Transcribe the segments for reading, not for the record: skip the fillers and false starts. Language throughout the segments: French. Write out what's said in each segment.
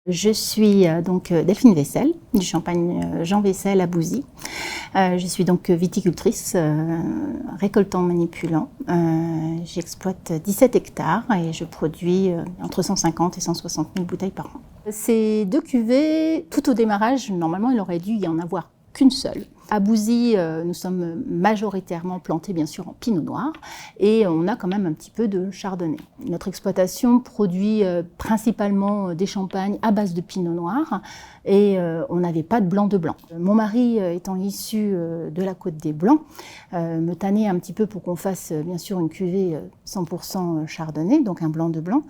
Je suis donc Delphine Vessel, du champagne Jean Vessel à Bouzy. Je suis donc viticultrice, récoltant manipulant. J'exploite 17 hectares et je produis entre 150 et 160 000 bouteilles par an. Ces deux cuvées, tout au démarrage, normalement il aurait dû y en avoir qu'une seule. À Bouzy, nous sommes majoritairement plantés bien sûr en pinot noir et on a quand même un petit peu de chardonnay. Notre exploitation produit principalement des champagnes à base de pinot noir et on n'avait pas de blanc de blanc. Mon mari étant issu de la Côte des Blancs, me tannait un petit peu pour qu'on fasse bien sûr une cuvée 100% chardonnay, donc un blanc de blanc.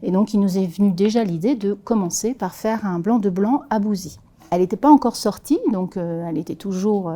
Et donc il nous est venu déjà l'idée de commencer par faire un blanc de blanc à Bouzy. Elle n'était pas encore sortie, donc elle était toujours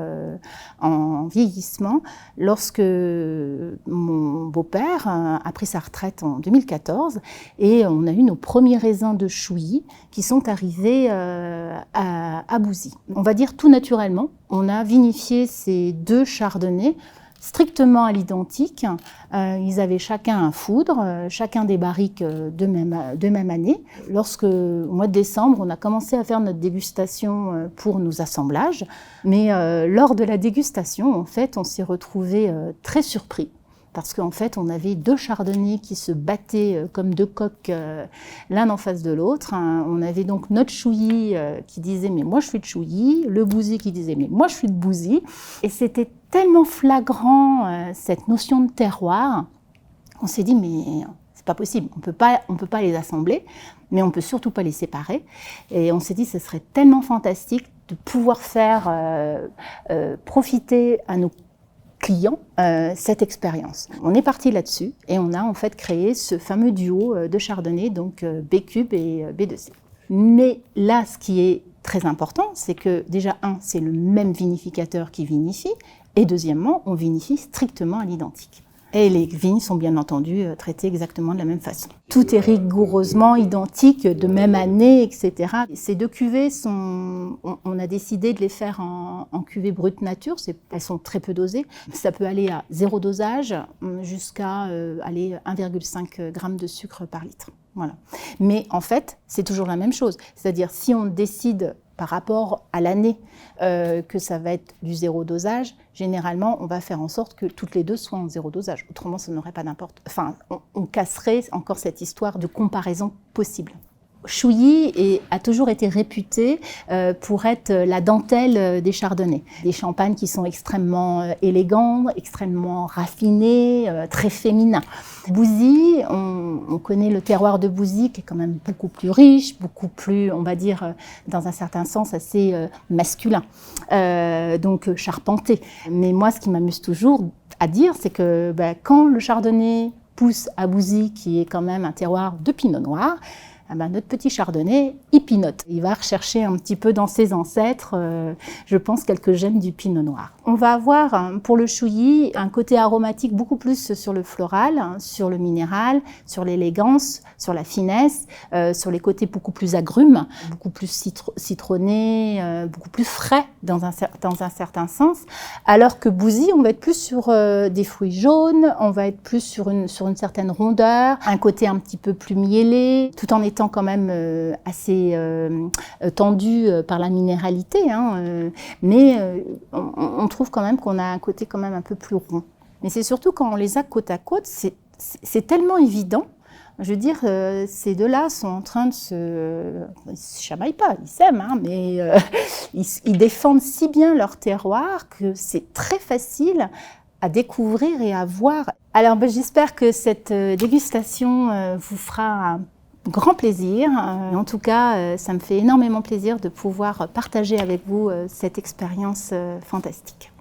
en vieillissement, lorsque mon beau-père a pris sa retraite en 2014 et on a eu nos premiers raisins de Chouilly qui sont arrivés à Bouzy. On va dire tout naturellement, on a vinifié ces deux chardonnays strictement à l'identique. Ils avaient chacun un foudre, chacun des barriques de même année. Lorsque, au mois de décembre, on a commencé à faire notre dégustation pour nos assemblages, mais lors de la dégustation, en fait, on s'est retrouvés très surpris. Parce qu'en fait, on avait deux chardonnays qui se battaient comme deux coqs l'un en face de l'autre. On avait donc notre Chouilly qui disait « mais moi je suis de Chouilly », le Bouzy qui disait « mais moi je suis de Bouzy ». Et c'était tellement flagrant cette notion de terroir, on s'est dit « mais c'est pas possible, on peut pas les assembler, mais on peut surtout pas les séparer ». Et on s'est dit « ce serait tellement fantastique de pouvoir faire profiter à nos clients cette expérience. On est parti là-dessus et on a en fait créé ce fameux duo de chardonnay, donc B-Cube et B2C. Mais là, ce qui est très important, c'est que déjà, c'est le même vinificateur qui vinifie, et deuxièmement, on vinifie strictement à l'identique. Et les vignes sont bien entendu traitées exactement de la même façon. Tout est rigoureusement identique, de même année, etc. Ces deux cuvées, on a décidé de les faire en cuvée brute nature. Elles sont très peu dosées. Ça peut aller à 0 dosage jusqu'à aller 1,5 g de sucre par litre. Voilà. Mais en fait, c'est toujours la même chose. C'est-à-dire, si on décide par rapport à l'année que ça va être du 0 dosage, généralement, on va faire en sorte que toutes les deux soient en 0 dosage. Autrement, ça n'aurait pas d'importance. Enfin, on casserait encore cette histoire de comparaison possible. Chouilly a toujours été réputé pour être la dentelle des chardonnays. Des champagnes qui sont extrêmement élégants, extrêmement raffinés, très féminins. Bouzy, on connaît le terroir de Bouzy qui est quand même beaucoup plus riche, beaucoup plus, on va dire, dans un certain sens, assez masculin, donc charpenté. Mais moi, ce qui m'amuse toujours à dire, c'est que quand le chardonnay pousse à Bouzy, qui est quand même un terroir de pinot noir, notre petit chardonnay, il pinote. Il va rechercher un petit peu dans ses ancêtres, je pense, quelques gènes du pinot noir. On va avoir, pour le Chouilly, un côté aromatique beaucoup plus sur le floral, sur le minéral, sur l'élégance, sur la finesse, sur les côtés beaucoup plus agrumes, beaucoup plus citronnés, beaucoup plus frais dans un certain sens. Alors que Bouzy, on va être plus sur des fruits jaunes, on va être plus sur une certaine rondeur, un côté un petit peu plus miellé, tout en étant quand même assez tendu par la minéralité, mais on trouve quand même qu'on a un côté quand même un peu plus rond. Mais c'est surtout quand on les a côte à côte, c'est tellement évident. Je veux dire, ces deux-là sont en train de ils se chamaillent pas, ils s'aiment, mais ils défendent si bien leur terroir que c'est très facile à découvrir et à voir. Alors j'espère que cette dégustation vous fera un grand plaisir. En tout cas, ça me fait énormément plaisir de pouvoir partager avec vous cette expérience fantastique.